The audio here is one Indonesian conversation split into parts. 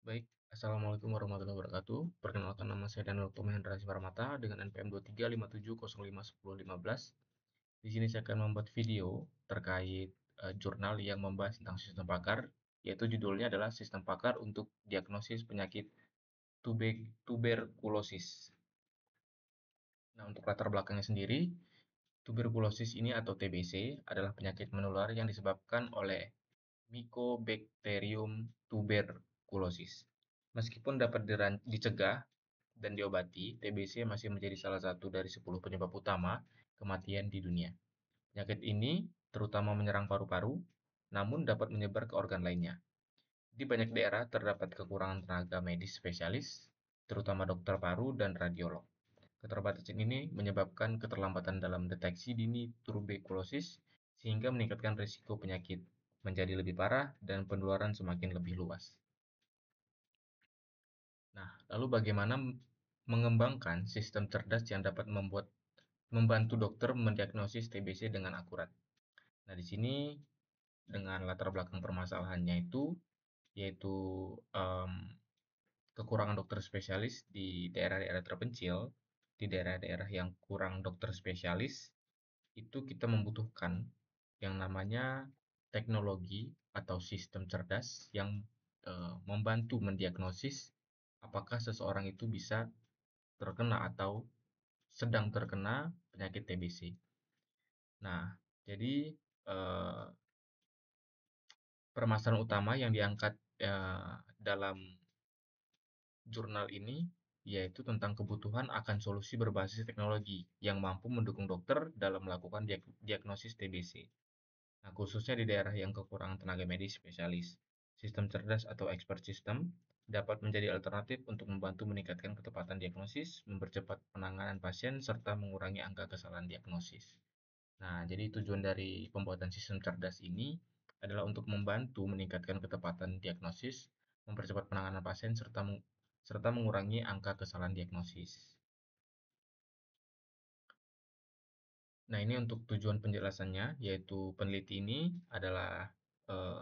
Baik, Assalamualaikum warahmatullahi wabarakatuh. Perkenalkan nama saya Daniel Toma Hendra Simarmata dengan NPM 2357051015. Di sini saya akan membuat video terkait jurnal yang membahas tentang sistem pakar, yaitu judulnya adalah Sistem Pakar untuk Diagnosis Penyakit Tuberkulosis. Nah, untuk latar belakangnya sendiri, tuberkulosis ini atau TBC adalah penyakit menular yang disebabkan oleh Mycobacterium tuberculosis. Meskipun dapat dicegah dan diobati, TBC masih menjadi salah satu dari 10 penyebab utama kematian di dunia. Penyakit ini terutama menyerang paru-paru, namun dapat menyebar ke organ lainnya. Di banyak daerah terdapat kekurangan tenaga medis spesialis, terutama dokter paru dan radiolog. Keterbatasan ini menyebabkan keterlambatan dalam deteksi dini tuberkulosis sehingga meningkatkan risiko penyakit menjadi lebih parah dan penularan semakin lebih luas. Nah, lalu bagaimana mengembangkan sistem cerdas yang dapat membantu dokter mendiagnosis TBC dengan akurat? Nah, di sini dengan latar belakang permasalahannya itu yaitu em, kekurangan dokter spesialis di daerah-daerah terpencil, di daerah-daerah yang kurang dokter spesialis, itu kita membutuhkan yang namanya teknologi atau sistem cerdas yang membantu mendiagnosis apakah seseorang itu bisa terkena atau sedang terkena penyakit TBC. Nah, jadi eh, permasalahan utama yang diangkat dalam jurnal ini yaitu tentang kebutuhan akan solusi berbasis teknologi yang mampu mendukung dokter dalam melakukan diagnosis TBC. Nah, khususnya di daerah yang kekurangan tenaga medis spesialis. Sistem cerdas atau expert system dapat menjadi alternatif untuk membantu meningkatkan ketepatan diagnosis, mempercepat penanganan pasien, serta mengurangi angka kesalahan diagnosis. Nah, jadi tujuan dari pembuatan sistem cerdas ini adalah untuk membantu meningkatkan ketepatan diagnosis, mempercepat penanganan pasien, serta mengurangi angka kesalahan diagnosis. Nah, ini untuk tujuan penjelasannya, yaitu peneliti ini adalah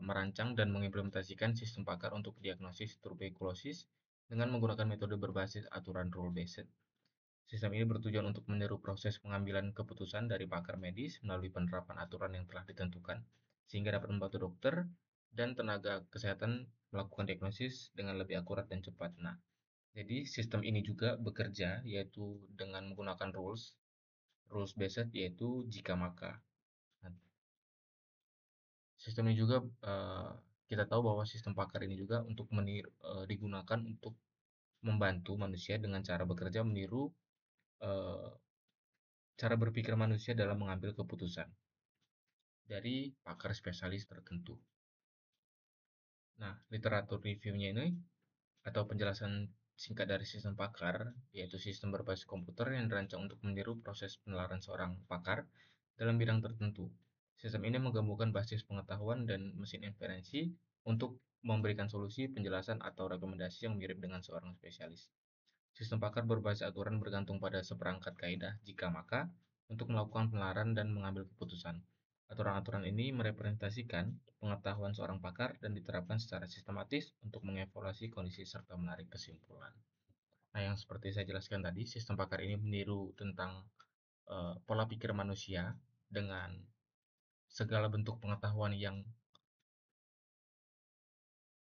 merancang dan mengimplementasikan sistem pakar untuk diagnosis tuberkulosis dengan menggunakan metode berbasis aturan rule-based. Sistem ini bertujuan untuk meniru proses pengambilan keputusan dari pakar medis melalui penerapan aturan yang telah ditentukan, sehingga dapat membantu dokter dan tenaga kesehatan melakukan diagnosis dengan lebih akurat dan cepat. Nah, jadi sistem ini juga bekerja yaitu dengan menggunakan rules based yaitu jika maka. Nah, sistem ini juga kita tahu bahwa sistem pakar ini juga digunakan untuk membantu manusia dengan cara bekerja meniru eh, cara berpikir manusia dalam mengambil keputusan dari pakar spesialis tertentu. Nah, literatur reviewnya ini atau penjelasan singkat dari sistem pakar, yaitu sistem berbasis komputer yang dirancang untuk meniru proses penelaran seorang pakar dalam bidang tertentu. Sistem ini menggabungkan basis pengetahuan dan mesin inferensi untuk memberikan solusi, penjelasan, atau rekomendasi yang mirip dengan seorang spesialis. Sistem pakar berbasis aturan bergantung pada seperangkat kaidah jika maka untuk melakukan penelaran dan mengambil keputusan. Aturan-aturan ini merepresentasikan pengetahuan seorang pakar dan diterapkan secara sistematis untuk mengevaluasi kondisi serta menarik kesimpulan. Nah, yang seperti saya jelaskan tadi, sistem pakar ini meniru tentang pola pikir manusia dengan segala bentuk pengetahuan yang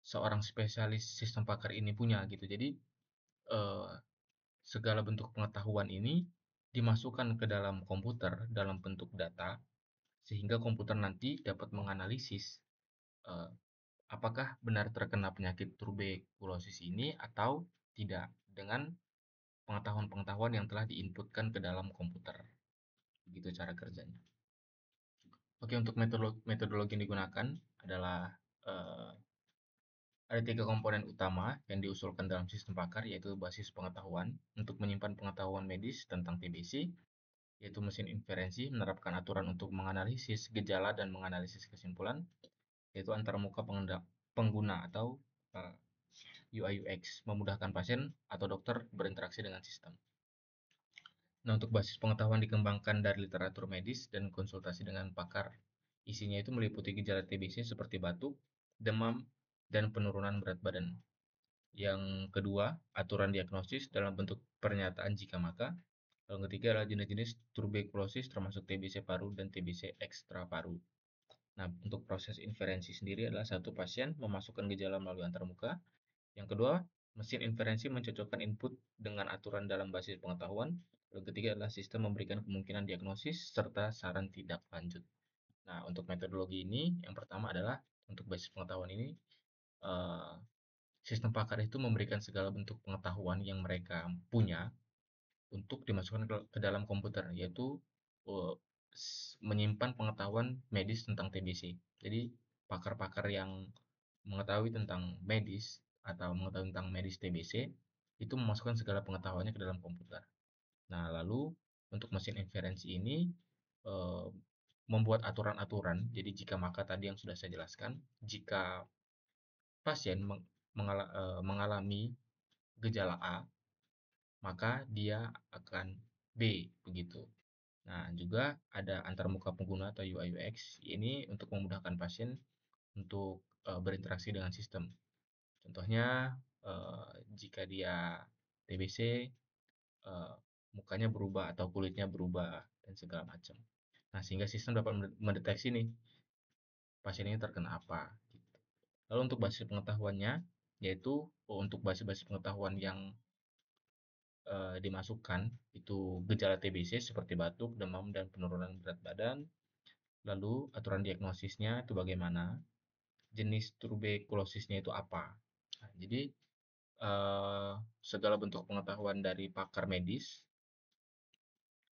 seorang spesialis sistem pakar ini punya gitu. Jadi eh, segala bentuk pengetahuan ini dimasukkan ke dalam komputer dalam bentuk data sehingga komputer nanti dapat menganalisis eh, apakah benar terkena penyakit tuberkulosis ini atau tidak dengan pengetahuan-pengetahuan yang telah diinputkan ke dalam komputer. Begitu cara kerjanya. Oke, untuk metodologi yang digunakan adalah eh, ada tiga komponen utama yang diusulkan dalam sistem pakar, yaitu basis pengetahuan untuk menyimpan pengetahuan medis tentang TBC, yaitu mesin inferensi menerapkan aturan untuk menganalisis gejala dan menganalisis kesimpulan, yaitu antarmuka pengguna atau UI UX, memudahkan pasien atau dokter berinteraksi dengan sistem. Nah, untuk basis pengetahuan dikembangkan dari literatur medis dan konsultasi dengan pakar. Isinya itu meliputi gejala TBC seperti batuk, demam, dan penurunan berat badan. Yang kedua, aturan diagnosis dalam bentuk pernyataan jika maka. Yang ketiga adalah jenis-jenis tuberkulosis termasuk TBC paru dan TBC ekstra paru. Nah, untuk proses inferensi sendiri adalah satu pasien memasukkan gejala melalui antarmuka. Yang kedua, mesin inferensi mencocokkan input dengan aturan dalam basis pengetahuan. Yang ketiga adalah sistem memberikan kemungkinan diagnosis serta saran tindak lanjut. Nah, untuk metodologi ini, yang pertama adalah untuk basis pengetahuan ini, eh, sistem pakar itu memberikan segala bentuk pengetahuan yang mereka punya untuk dimasukkan ke dalam komputer, yaitu eh, menyimpan pengetahuan medis tentang TBC. Jadi, pakar-pakar yang mengetahui tentang medis atau mengetahui tentang medis TBC itu memasukkan segala pengetahuannya ke dalam komputer. Nah, lalu untuk mesin inferensi ini eh, membuat aturan-aturan. Jadi jika maka tadi yang sudah saya jelaskan, jika pasien mengalami gejala A, maka dia akan B begitu. Nah, juga ada antarmuka pengguna atau UI UX ini untuk memudahkan pasien untuk berinteraksi dengan sistem. Contohnya jika dia TBC, eh, mukanya berubah atau kulitnya berubah dan segala macam. Nah, sehingga sistem dapat mendeteksi nih pasien ini terkena apa. Gitu. Lalu untuk basis pengetahuannya, yaitu untuk basis-basis pengetahuan yang dimasukkan itu gejala TBC seperti batuk, demam, dan penurunan berat badan. Lalu aturan diagnosisnya itu bagaimana, jenis tuberkulosisnya itu apa. Nah, jadi eh, segala bentuk pengetahuan dari pakar medis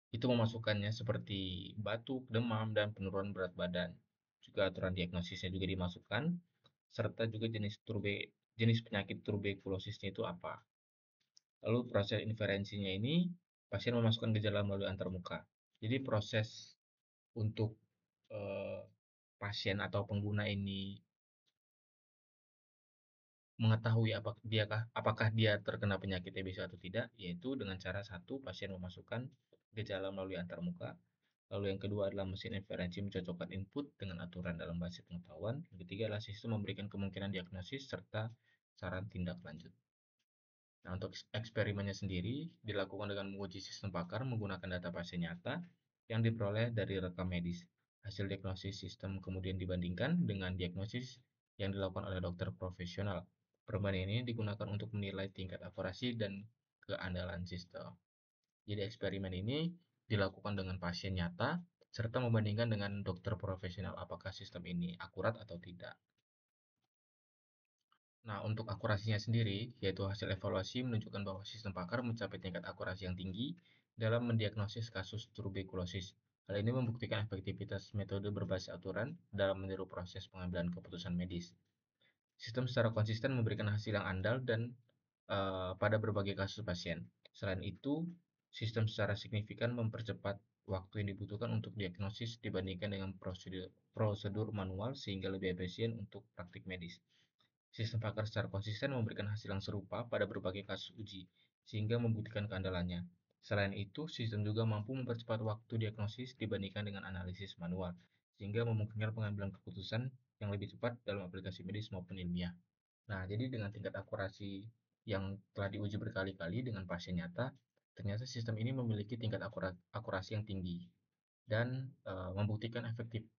itu memasukkannya seperti batuk, demam, dan penurunan berat badan. Juga aturan diagnosisnya juga dimasukkan, serta juga jenis penyakit tuberkulosisnya itu apa. Lalu proses inferensinya ini, pasien memasukkan gejala melalui antarmuka. Jadi proses untuk eh, pasien atau pengguna ini mengetahui apakah dia terkena penyakit TBC atau tidak, yaitu dengan cara satu, pasien memasukkan gejala melalui antarmuka. Lalu yang kedua adalah mesin inferensi mencocokkan input dengan aturan dalam basis pengetahuan. Yang ketiga adalah sistem memberikan kemungkinan diagnosis serta saran tindak lanjut. Nah, untuk eksperimennya sendiri dilakukan dengan menguji sistem pakar menggunakan data pasien nyata yang diperoleh dari rekam medis. Hasil diagnosis sistem kemudian dibandingkan dengan diagnosis yang dilakukan oleh dokter profesional. Perbandingan ini digunakan untuk menilai tingkat akurasi dan keandalan sistem. Jadi eksperimen ini dilakukan dengan pasien nyata serta membandingkan dengan dokter profesional apakah sistem ini akurat atau tidak. Nah, untuk akurasinya sendiri, yaitu hasil evaluasi menunjukkan bahwa sistem pakar mencapai tingkat akurasi yang tinggi dalam mendiagnosis kasus tuberkulosis. Hal ini membuktikan efektivitas metode berbasis aturan dalam meniru proses pengambilan keputusan medis. Sistem secara konsisten memberikan hasil yang andal dan pada berbagai kasus pasien. Selain itu, sistem secara signifikan mempercepat waktu yang dibutuhkan untuk diagnosis dibandingkan dengan prosedur manual sehingga lebih efisien untuk praktik medis. Sistem pakar secara konsisten memberikan hasil yang serupa pada berbagai kasus uji, sehingga membuktikan keandalannya. Selain itu, sistem juga mampu mempercepat waktu diagnosis dibandingkan dengan analisis manual, sehingga memungkinkan pengambilan keputusan yang lebih cepat dalam aplikasi medis maupun ilmiah. Nah, jadi dengan tingkat akurasi yang telah diuji berkali-kali dengan pasien nyata, ternyata sistem ini memiliki tingkat akurasi yang tinggi dan membuktikan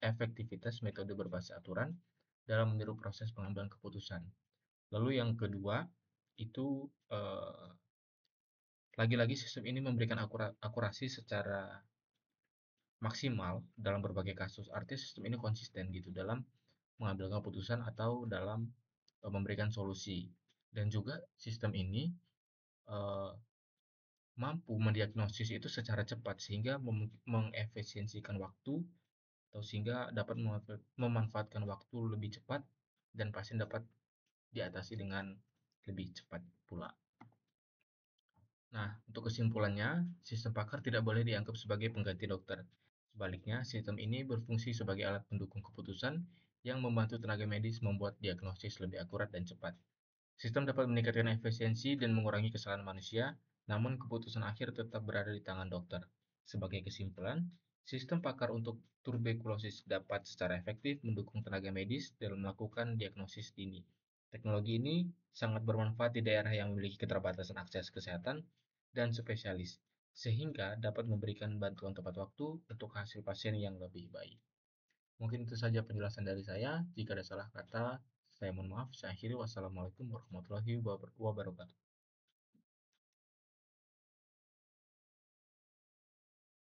efektivitas metode berbasis aturan dalam meniru proses pengambilan keputusan. Lalu yang kedua, itu lagi-lagi sistem ini memberikan akurasi secara maksimal dalam berbagai kasus. Artinya sistem ini konsisten gitu dalam mengambil keputusan atau dalam memberikan solusi. Dan juga sistem ini eh, mampu mendiagnosis itu secara cepat sehingga mengefisiensikan waktu atau sehingga dapat memanfaatkan waktu lebih cepat dan pasien dapat diatasi dengan lebih cepat pula. Nah, untuk kesimpulannya, sistem pakar tidak boleh dianggap sebagai pengganti dokter. Sebaliknya, sistem ini berfungsi sebagai alat pendukung keputusan yang membantu tenaga medis membuat diagnosis lebih akurat dan cepat. Sistem dapat meningkatkan efisiensi dan mengurangi kesalahan manusia, namun keputusan akhir tetap berada di tangan dokter. Sebagai kesimpulan, sistem pakar untuk tuberkulosis dapat secara efektif mendukung tenaga medis dalam melakukan diagnosis dini. Teknologi ini sangat bermanfaat di daerah yang memiliki keterbatasan akses kesehatan dan spesialis, sehingga dapat memberikan bantuan tepat waktu untuk hasil pasien yang lebih baik. Mungkin itu saja penjelasan dari saya. Jika ada salah kata, saya mohon maaf. Saya akhiri. Wassalamualaikum warahmatullahi wabarakatuh.